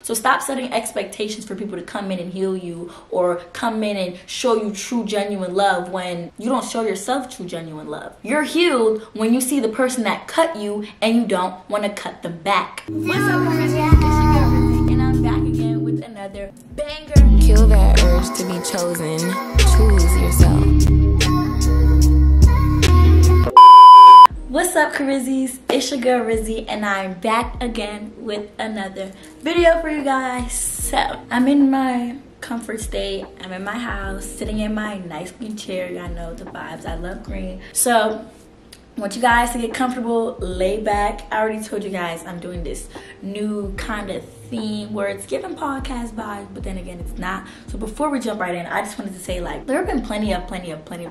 So stop setting expectations for people to come in and heal you or come in and show you true, genuine love when you don't show yourself true, genuine love. You're healed when you see the person that cut you and you don't want to cut them back. What's up, Rizzy? And I'm back again with another banger. Kill that urge to be chosen. Choose yourself. What's up, Rizzies? It's your girl Rizzy, and I'm back again with another video for you guys. So I'm in my comfort state. I'm in my house, sitting in my nice green chair. Y'all know the vibes. I love green. So I want you guys to get comfortable, lay back. I already told you guys I'm doing this new kind of theme where it's giving podcast vibes, but then again, it's not. So before we jump right in, I just wanted to say, like, there have been plenty of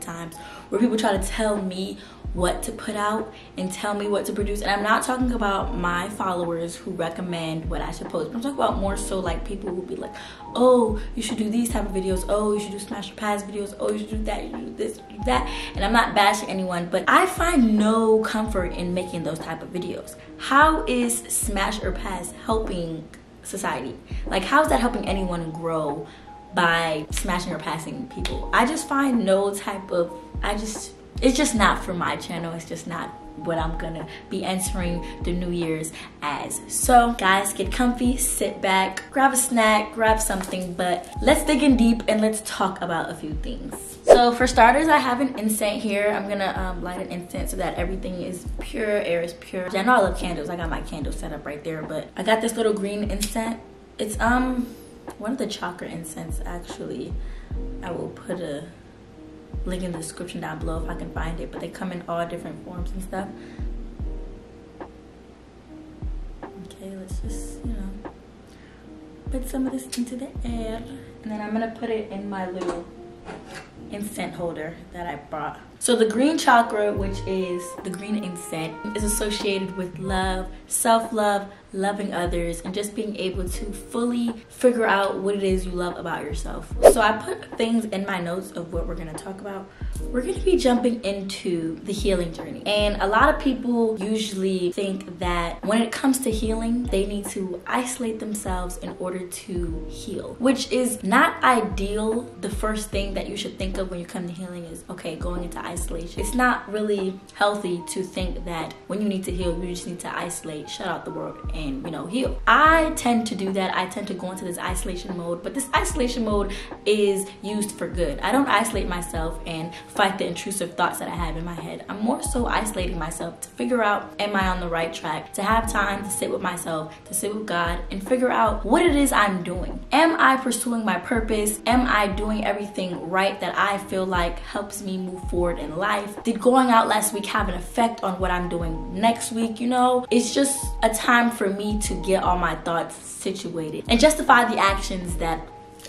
times where people try to tell me what to put out and tell me what to produce. And I'm not talking about my followers who recommend what I should post, but I'm talking about more so like people who be like, oh, you should do these type of videos, oh, you should do smash or pass videos, oh, you should do that, you should do this, you do that. And I'm not bashing anyone, but I find no comfort in making those type of videos. How is smash or pass helping society? Like, how is that helping anyone grow by smashing or passing people? I just find no type of, it's just not for my channel. It's just not what I'm gonna be entering the New Year's as. So guys, get comfy, sit back, grab a snack, grab something, but let's dig in deep and let's talk about a few things. So for starters, I have an incense here. I'm gonna light an incense so that everything is pure, air is pure. I know I love candles. I got my candle set up right there, but I got this little green incense. It's one of the chakra incense, actually. I will put a link in the description down below if I can find it, but they come in all different forms and stuff. Okay, let's just, put some of this into the air, and then I'm gonna put it in my little incense holder that I brought. So the green chakra, which is the green incense, is associated with love, self-love, loving others, and just being able to fully figure out what it is you love about yourself. So I put things in my notes of what we're gonna talk about. We're gonna be jumping into the healing journey. And a lot of people usually think that when it comes to healing, they need to isolate themselves in order to heal, which is not ideal. The first thing that you should think of when you come to healing is, okay, going into isolation. It's not really healthy to think that when you need to heal, you just need to isolate, shut out the world, and heal. I tend to do that. I tend to go into this isolation mode, but this isolation mode is used for good. I don't isolate myself and fight the intrusive thoughts that I have in my head. I'm more so isolating myself to figure out, am I on the right track? To have time to sit with myself, to sit with God, and figure out what it is I'm doing. Am I pursuing my purpose? Am I doing everything right that I feel like helps me move forward in life? Did going out last week have an effect on what I'm doing next week? It's just a time for me to get all my thoughts situated and justify the actions that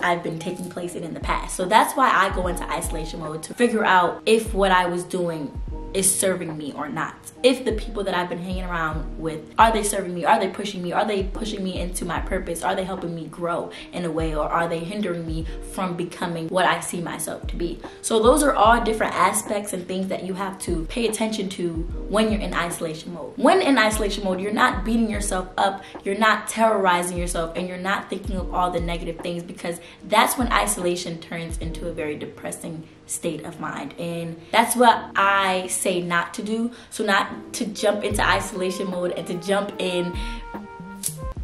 I've been taking place in the past. So that's why I go into isolation mode, to figure out if what I was doing is serving me or not. If the people that I've been hanging around with, are they serving me? Are they pushing me? Are they pushing me into my purpose? Are they helping me grow in a way, or are they hindering me from becoming what I see myself to be? So those are all different aspects and things that you have to pay attention to when you're in isolation mode. When in isolation mode, you're not beating yourself up, you're not terrorizing yourself, and you're not thinking of all the negative things, because that's when isolation turns into a very depressing state of mind. And that's what I say not to do. So not to jump into isolation mode and to jump in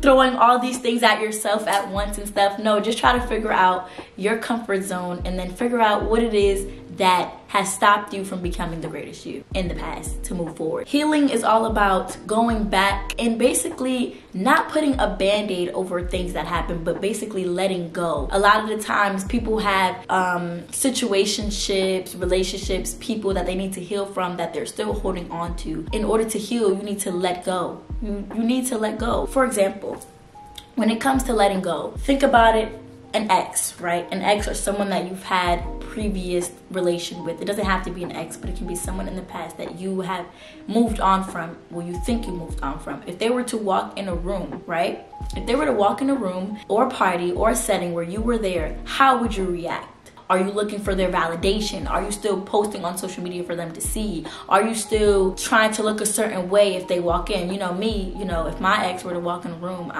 throwing all these things at yourself at once and stuff. No, just try to figure out your comfort zone and then figure out what it is that has stopped you from becoming the greatest you in the past to move forward. Healing is all about going back and basically not putting a band-aid over things that happened, but basically letting go. A lot of the times people have situationships, relationships, people that they need to heal from that they're still holding on to. In order to heal, you need to let go. You need to let go. For example, when it comes to letting go, think about it. An ex, right? An ex or someone that you've had previous relation with. It doesn't have to be an ex, but it can be someone in the past that you have moved on from, well, you think you moved on from. If they were to walk in a room, right? If they were to walk in a room or a party or a setting where you were there, how would you react? Are you looking for their validation? Are you still posting on social media for them to see? Are you still trying to look a certain way if they walk in? Me, if my ex were to walk in a room,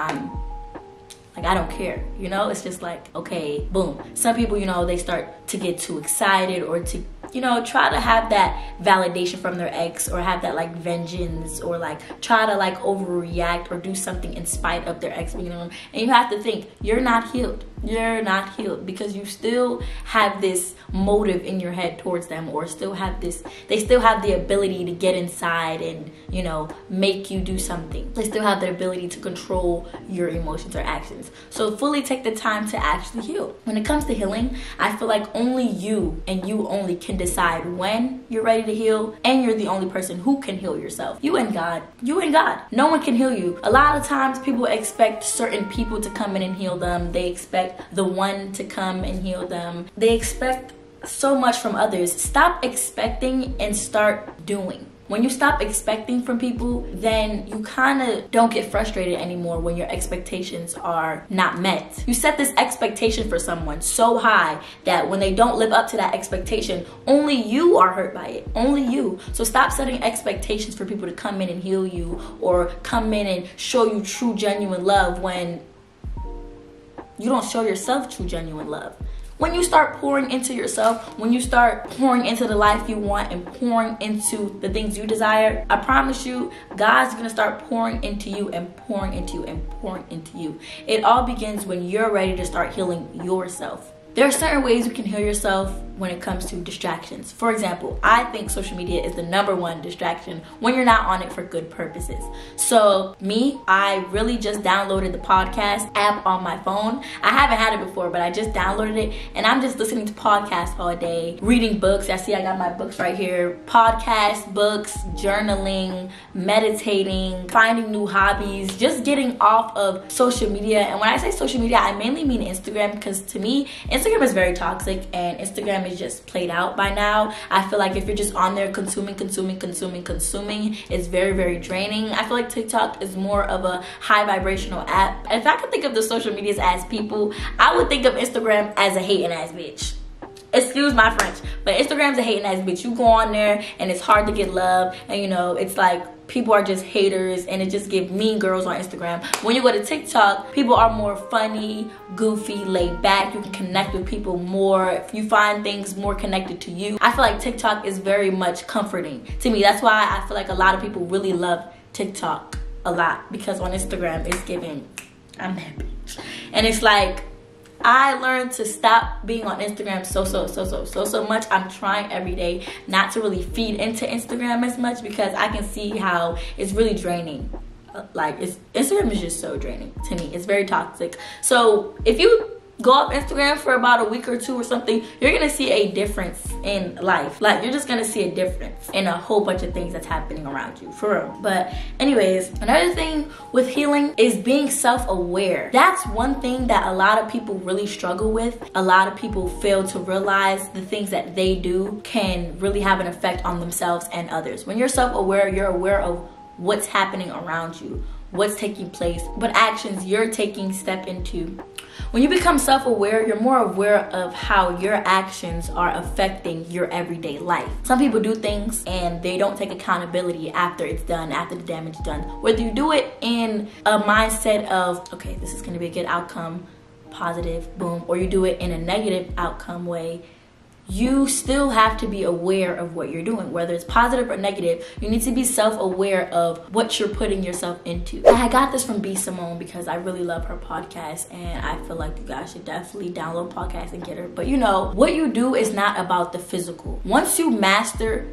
Like, I don't care, you know? It's just like, okay, boom. Some people, you know, they start to get too excited or to, you know, try to have that validation from their ex, or have that like vengeance, or like try to like overreact or do something in spite of their ex being on. And you have to think, you're not healed. You're not healed, because you still have this motive in your head towards them, or still have this, they still have the ability to get inside and, you know, make you do something. They still have the ability to control your emotions or actions. So fully take the time to actually heal. When it comes to healing, I feel like only you and you only can decide when you're ready to heal, and you're the only person who can heal yourself. You and God. You and God. No one can heal you. A lot of times people expect certain people to come in and heal them. They expect the one to come and heal them. They expect so much from others. Stop expecting and start doing. When you stop expecting from people, then you kind of don't get frustrated anymore when your expectations are not met. You set this expectation for someone so high that when they don't live up to that expectation, only you are hurt by it. Only you. So stop setting expectations for people to come in and heal you, or come in and show you true, genuine love, when you don't show yourself true, genuine love. When you start pouring into yourself, when you start pouring into the life you want and pouring into the things you desire, I promise you, God's gonna start pouring into you and pouring into you and pouring into you. It all begins when you're ready to start healing yourself. There are certain ways you can heal yourself when it comes to distractions. For example, I think social media is the #1 distraction when you're not on it for good purposes. So me, I really just downloaded the podcast app on my phone. I haven't had it before, but I just downloaded it, and I'm just listening to podcasts all day, reading books. I see I got my books right here. Podcasts, books, journaling, meditating, finding new hobbies, just getting off of social media. And when I say social media, I mainly mean Instagram, because to me, Instagram is very toxic, and Instagram is just played out by now. I feel like if you're just on there consuming, it's very, very draining. I feel like TikTok is more of a high vibrational app. If I could think of the social medias as people, I would think of Instagram as a hating ass bitch. Excuse my French, but Instagram's a hating ass bitch. You go on there and it's hard to get love, and you know, it's like people are just haters, and it just gives mean girls on Instagram. When you go to TikTok, people are more funny, goofy, laid back. You can connect with people more. You find things more connected to you. I feel like TikTok is very much comforting to me. That's why I feel like a lot of people really love TikTok a lot, because on Instagram it's giving, I'm that bitch. And it's like, I learned to stop being on Instagram so much. I'm trying every day not to really feed into Instagram as much, because I can see how it's really draining. Like, Instagram is just so draining to me. It's very toxic. So if you go off Instagram for about a week or two or something, you're gonna see a difference in life. Like, you're just gonna see a difference in a whole bunch of things that's happening around you, for real. But anyways, another thing with healing is being self-aware. That's one thing that a lot of people really struggle with. A lot of people fail to realize the things that they do can really have an effect on themselves and others. When you're self-aware, you're aware of what's happening around you, what's taking place, what actions you're taking step into. When you become self-aware, you're more aware of how your actions are affecting your everyday life. Some people do things and they don't take accountability after it's done, after the damage is done. Whether you do it in a mindset of, okay, this is gonna be a good outcome, positive, boom, or you do it in a negative outcome way, you still have to be aware of what you're doing. Whether it's positive or negative, you need to be self-aware of what you're putting yourself into. And I got this from bb because I really love her podcast, and I feel like you guys should definitely download podcasts and get her. But you know, what you do is not about the physical. Once you master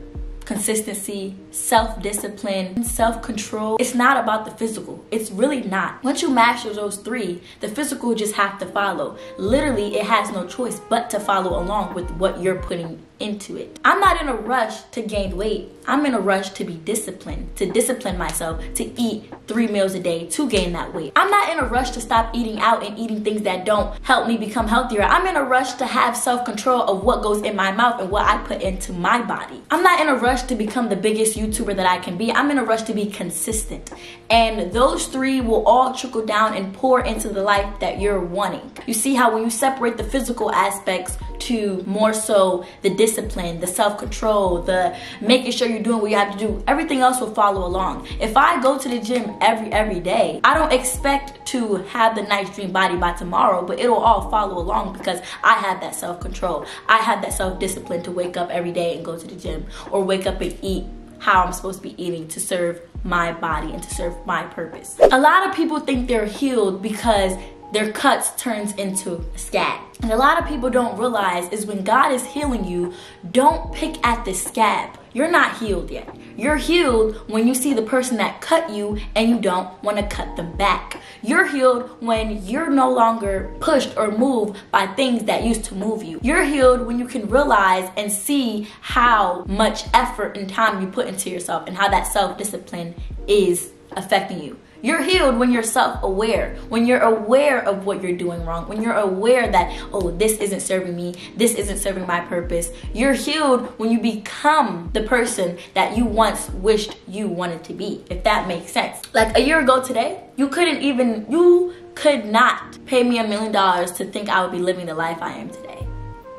consistency, self-discipline, self-control, it's not about the physical. It's really not. Once you master those three, the physical just have to follow. Literally, it has no choice but to follow along with what you're putting into it. I'm not in a rush to gain weight. I'm in a rush to be disciplined, to discipline myself, to eat 3 meals a day to gain that weight. I'm not in a rush to stop eating out and eating things that don't help me become healthier. I'm in a rush to have self-control of what goes in my mouth and what I put into my body. I'm not in a rush to become the biggest YouTuber that I can be. I'm in a rush to be consistent. And those three will all trickle down and pour into the life that you're wanting. You see how when you separate the physical aspects to more so the discipline, the self-control, the making sure you're doing what you have to do. Everything else will follow along. If I go to the gym every day, I don't expect to have the nice dream body by tomorrow, but it'll all follow along because I have that self-control. I have that self-discipline to wake up every day and go to the gym, or wake up and eat how I'm supposed to be eating to serve my body and to serve my purpose. A lot of people think they're healed because their cuts turns into a scab. And a lot of people don't realize is when God is healing you, don't pick at the scab. You're not healed yet. You're healed when you see the person that cut you and you don't want to cut them back. You're healed when you're no longer pushed or moved by things that used to move you. You're healed when you can realize and see how much effort and time you put into yourself and how that self-discipline is affecting you. You're healed when you're self-aware, when you're aware of what you're doing wrong, when you're aware that, oh, this isn't serving me, this isn't serving my purpose. You're healed when you become the person that you once wished you wanted to be, if that makes sense. Like a year ago today, you could not pay me $1 million to think I would be living the life I am today.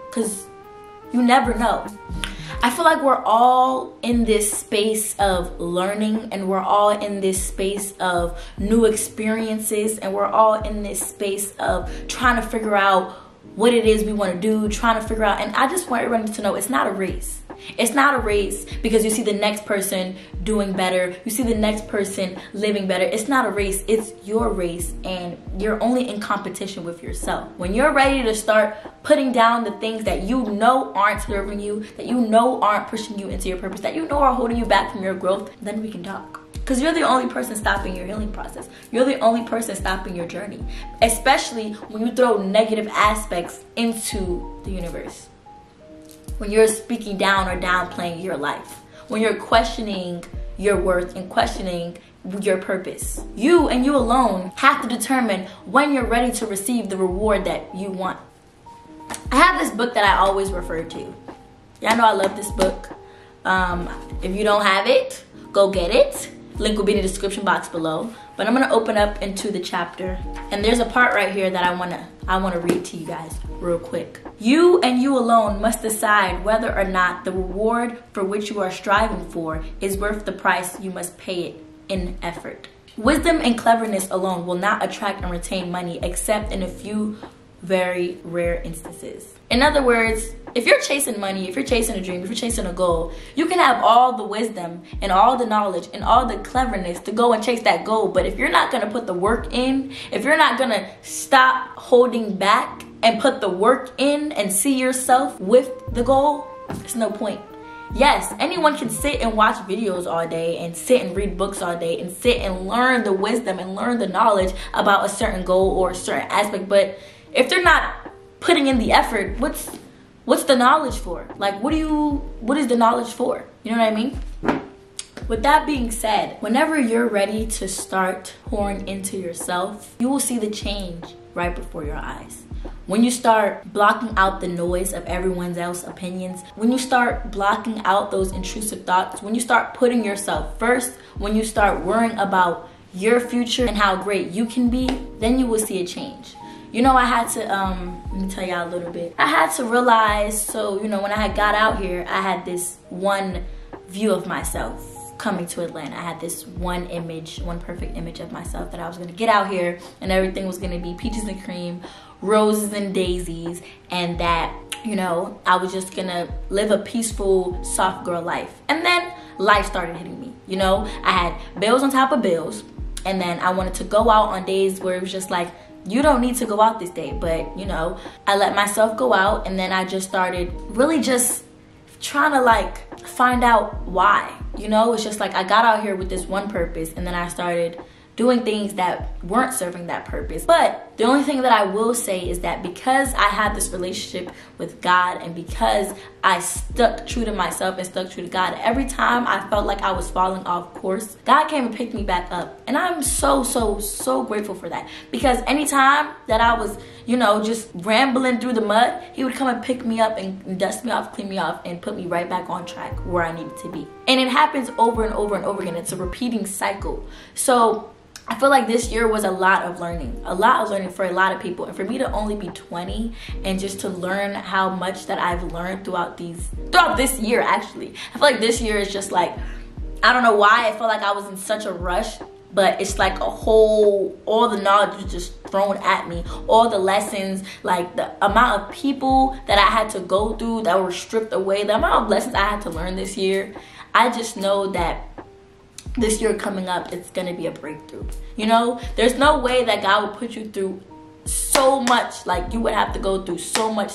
Because you never know. I feel like we're all in this space of learning, and we're all in this space of new experiences, and we're all in this space of trying to figure out what it is we want to do, trying to figure out. And I just want everyone to know it's not a race. It's not a race because you see the next person doing better, you see the next person living better. It's not a race, it's your race, and you're only in competition with yourself. When you're ready to start putting down the things that you know aren't serving you, that you know aren't pushing you into your purpose, that you know are holding you back from your growth, then we can talk. Because you're the only person stopping your healing process. You're the only person stopping your journey, especially when you throw negative aspects into the universe. When you're speaking down or downplaying your life, when you're questioning your worth and questioning your purpose. You and you alone have to determine when you're ready to receive the reward that you want. I have this book that I always refer to. Y'all know I love this book. If you don't have it, go get it. Link will be in the description box below. But I'm gonna open up into the chapter, and there's a part right here that I wanna read to you guys real quick. You and you alone must decide whether or not the reward for which you are striving for is worth the price you must pay it in effort. Wisdom and cleverness alone will not attract and retain money except in a few very rare instances. In other words, if you're chasing money, if you're chasing a dream, if you're chasing a goal, you can have all the wisdom and all the knowledge and all the cleverness to go and chase that goal. But if you're not going to put the work in, if you're not going to stop holding back and put the work in and see yourself with the goal, there's no point. Yes, anyone can sit and watch videos all day and sit and read books all day and sit and learn the wisdom and learn the knowledge about a certain goal or a certain aspect. But if they're not putting in the effort, what's the knowledge for? Like, what is the knowledge for? You know what I mean? With that being said, whenever you're ready to start pouring into yourself, you will see the change right before your eyes. When you start blocking out the noise of everyone else's opinions, when you start blocking out those intrusive thoughts, when you start putting yourself first, when you start worrying about your future and how great you can be, then you will see a change. You know, I had to, let me tell y'all a little bit. I had to realize, so, you know, when I had got out here, I had this one view of myself coming to Atlanta. I had this one image, one perfect image of myself that I was gonna get out here and everything was gonna be peaches and cream, roses and daisies, and that, you know, I was just gonna live a peaceful, soft girl life. And then life started hitting me, you know? I had bills on top of bills, and then I wanted to go out on days where it was just like, you don't need to go out this day, but you know, I let myself go out, and then I just started really just trying to like find out why. You know, it's just like I got out here with this one purpose, and then I started doing things that weren't serving that purpose. But the only thing that I will say is that because I had this relationship with God, and because I stuck true to myself and stuck true to God, every time I felt like I was falling off course, God came and picked me back up. And I'm so grateful for that. Because anytime that I was, you know, just rambling through the mud, he would come and pick me up and dust me off, clean me off, and put me right back on track where I needed to be. And it happens over and over and over again. It's a repeating cycle. So I feel like this year was a lot of learning for a lot of people. And for me to only be 20 and just to learn how much that I've learned throughout this year, actually. I feel like this year is just like, I don't know why I felt like I was in such a rush, but it's like all the knowledge was just thrown at me. All the lessons, like the amount of people that I had to go through that were stripped away, the amount of lessons I had to learn this year. I just know that this year coming up, it's gonna be a breakthrough. You know, there's no way that God will put you through so much, like you would have to go through so much,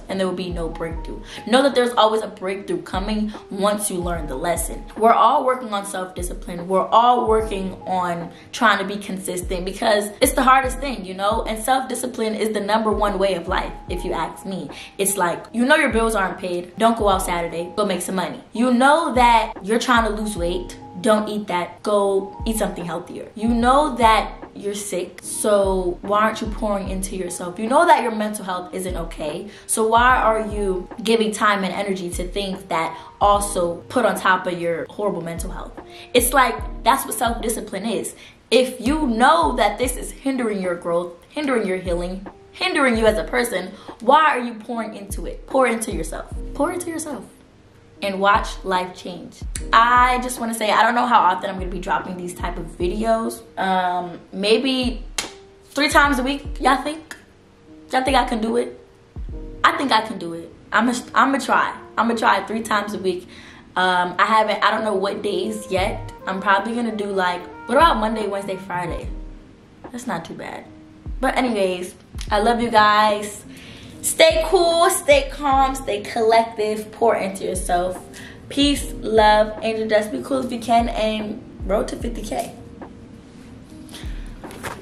and there will be no breakthrough. Know that there's always a breakthrough coming once you learn the lesson. We're all working on self-discipline. We're all working on trying to be consistent, because it's the hardest thing, you know, and self-discipline is the #1 way of life, if you ask me. It's like, you know your bills aren't paid, don't go out Saturday, go make some money. You know that you're trying to lose weight, don't eat that, go eat something healthier. You know that you're sick, so why aren't you pouring into yourself? You know that your mental health isn't okay, so why are you giving time and energy to things that also put on top of your horrible mental health? It's like, that's what self-discipline is. If you know that this is hindering your growth, hindering your healing, hindering you as a person, why are you pouring into it? Pour into yourself. Pour into yourself and watch life change. I just want to say, I don't know how often I'm going to be dropping these type of videos. Maybe 3 times a week, y'all think? Y'all think I can do it? I think I can do it. I'm gonna try. I'm gonna try 3 times a week. I don't know what days yet. I'm probably gonna do like, what about Monday, Wednesday, Friday? That's not too bad. But anyways, I love you guys. Stay cool, stay calm, stay collective, pour into yourself. Peace, love, angel dust, be cool if you can, and road to 50K.